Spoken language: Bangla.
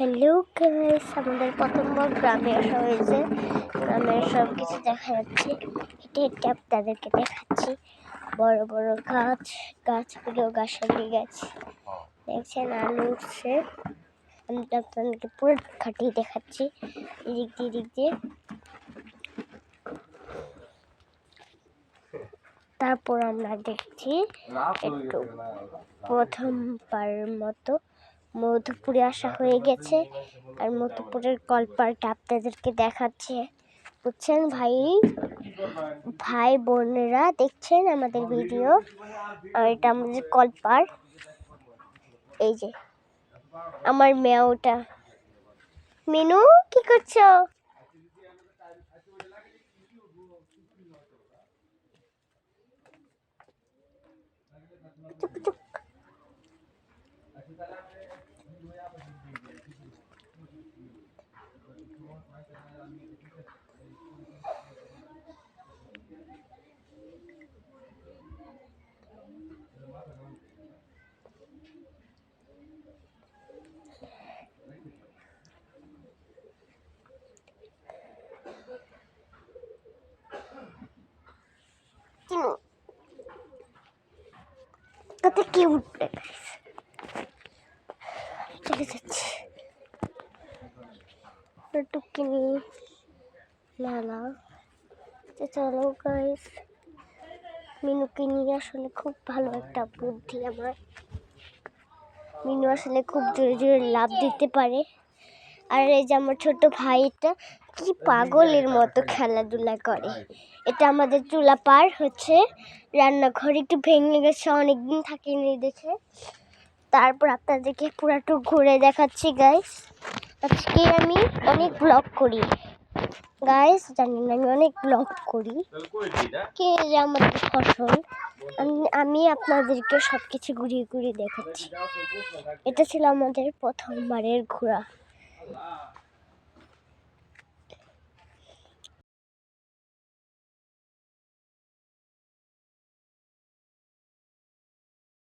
হ্যালো গাইস, আমাদের প্রথমবার গ্রামে আসা হয়েছে। গ্রামের সব কিছু দেখা যাচ্ছে। হেঁটে হেঁটে আপনাদেরকে দেখাচ্ছি। বড় বড় গাছগুলো গাছালি গাছ দেখছেন, আলু উঠছে। আমি আপনাদেরকে পুরো খাটিয়ে দেখাচ্ছি এদিক দিয়ে। তারপর আমরা দেখছি একটু প্রথমবারের মতো মধুপুরে আসা হয়ে গেছে। আর মধুপুরের কলপাড়টা আপনাদেরকে দেখাচ্ছে, বুঝছেন ভাই বোনেরা, দেখছেন আমাদের ভিডিও। আর এটা আমাদের কলপাড়। এই যে আমার মেয়েটা। মিনু, কি করছো? কত কিউট চলে যাচ্ছে টুকিনি লালা। চলো গাইস, মিনুকে নিয়ে আসলে খুব ভালো একটা বুদ্ধি আমার। মিনু আসলে খুব জোরে জোরে লাফ দিতে পারে। আর এই যে আমার ছোট ভাইটা কি পাগলের মতো খেলাধুলা করে। এটা আমাদের চুলা পার হচ্ছে, রান্নাঘর একটু ভেঙে গেছে, অনেকদিন থাকিনি দেখে। তারপর আপনাদেরকে পুরাটা ঘুরে দেখাচ্ছি গাইস। আজকে আমি অনেক ব্লগ করি গাইস, জানেন আমি অনেক ব্লগ করি। কে যে আমাদের ফসল, আমি আপনাদেরকে সবকিছু ঘুরিয়ে ঘুরিয়ে দেখাচ্ছি। এটা ছিল আমাদের প্রথমবারের ঘোরা।